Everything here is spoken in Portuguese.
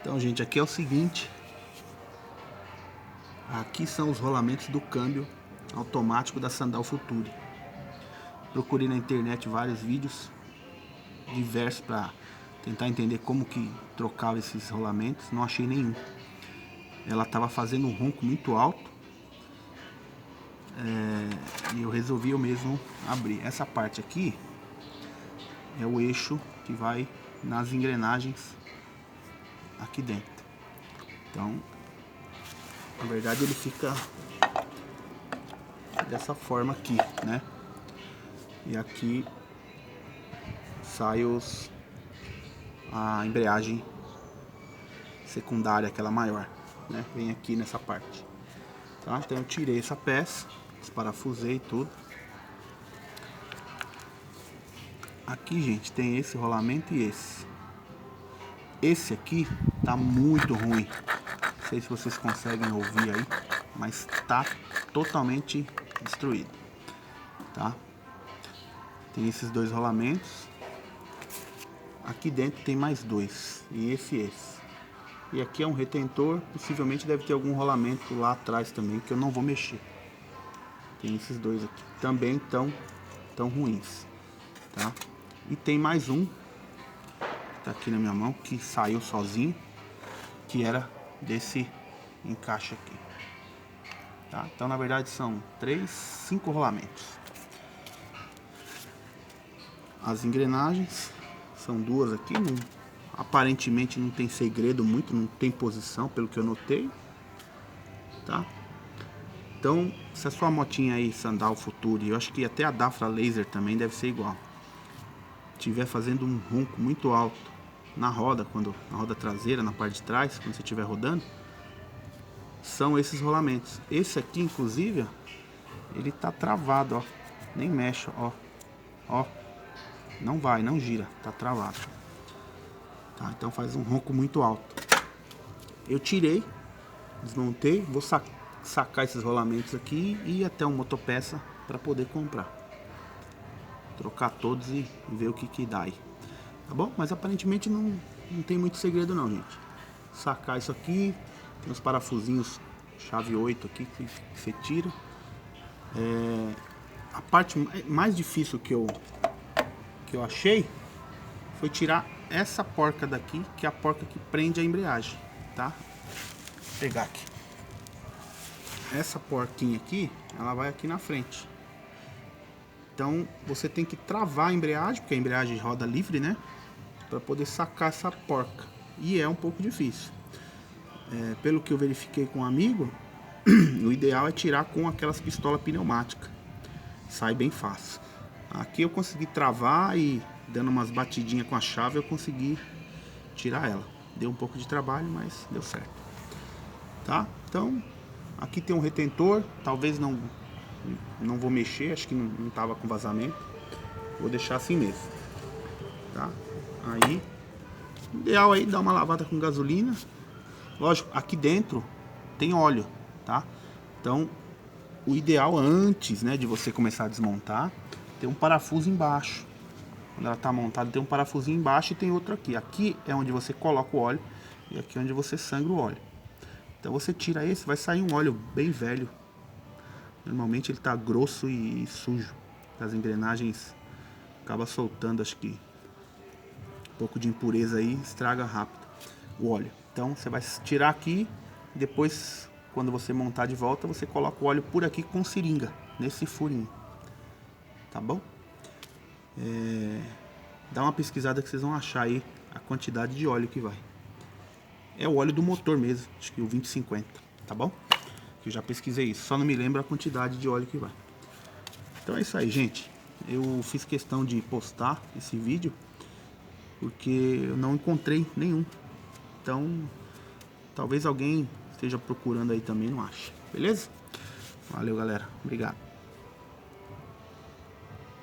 Então, gente, aqui é o seguinte. Aqui são os rolamentos do câmbio automático da Sandal Future. Procurei na internet vários vídeos diversos para tentar entender como que trocava esses rolamentos. Não achei nenhum. Ela estava fazendo um ronco muito alto. E eu resolvi eu mesmo abrir. Essa parte aqui é o eixo que vai nas engrenagens aqui dentro. Então, na verdade, ele fica dessa forma aqui, né? E aqui sai a embreagem secundária, aquela maior, né? Vem aqui nessa parte, tá? Então eu tirei essa peça, desparafusei tudo. Aqui, gente, tem esse rolamento e esse. Esse aqui tá muito ruim. Não sei se vocês conseguem ouvir aí, mas tá totalmente destruído, tá? Tem esses dois rolamentos. Aqui dentro tem mais dois, e esse. E aqui é um retentor, possivelmente deve ter algum rolamento lá atrás também, que eu não vou mexer. Tem esses dois aqui, também tão ruins, tá? E tem mais um, que tá aqui na minha mão, que saiu sozinho, que era desse encaixe aqui, tá? Então, na verdade, são 5 rolamentos. As engrenagens são duas aqui, aparentemente não tem segredo muito, não tem posição, pelo que eu notei, tá? Então, se a sua motinha aí, Sandal Future, eu acho que até a Dafra Laser também deve ser igual, tiver fazendo um ronco muito alto na roda, na roda traseira, na parte de trás, quando você estiver rodando, são esses rolamentos. Esse aqui, inclusive, ele tá travado, ó, nem mexe, ó, não vai, não gira, tá travado, tá? Então faz um ronco muito alto. Eu tirei, desmontei, vou sacar esses rolamentos aqui e ir até uma motopeça para poder comprar, trocar todos e ver o que dá aí, tá bom? Mas aparentemente não tem muito segredo não, gente. Sacar isso aqui, tem uns parafusinhos chave 8 aqui que você tira. A parte mais difícil que eu achei foi tirar essa porca daqui, que é a porca que prende a embreagem, tá? Vou pegar aqui. Essa porquinha aqui, ela vai aqui na frente. Então você tem que travar a embreagem, porque a embreagem roda livre, né? Para poder sacar essa porca. E é um pouco difícil. Pelo que eu verifiquei com um amigo, o ideal é tirar com aquelas pistolas pneumáticas. Sai bem fácil. Aqui eu consegui travar e dando umas batidinhas com a chave eu consegui tirar ela. Deu um pouco de trabalho, mas deu certo, tá? Então aqui tem um retentor, talvez não vou mexer, acho que não tava com vazamento, vou deixar assim mesmo, tá? Aí ideal aí dar uma lavada com gasolina. Lógico, aqui dentro tem óleo, tá? Então o ideal antes, né, de você começar a desmontar, tem um parafuso embaixo. Quando ela está montada, tem um parafusinho embaixo e tem outro aqui. Aqui é onde você coloca o óleo e aqui é onde você sangra o óleo. Então você tira esse, vai sair um óleo bem velho. Normalmente ele está grosso e sujo. As engrenagens acaba soltando, acho que um pouco de impureza aí, estraga rápido o óleo. Então você vai tirar aqui, depois quando você montar de volta, você coloca o óleo por aqui com seringa, nesse furinho. Tá bom? Dá uma pesquisada que vocês vão achar aí a quantidade de óleo que vai. É o óleo do motor mesmo, acho que o 2050, tá bom? Eu já pesquisei isso, só não me lembro a quantidade de óleo que vai. Então é isso aí, gente. Eu fiz questão de postar esse vídeo porque eu não encontrei nenhum. Então, talvez alguém esteja procurando aí também, não ache. Beleza? Valeu, galera. Obrigado.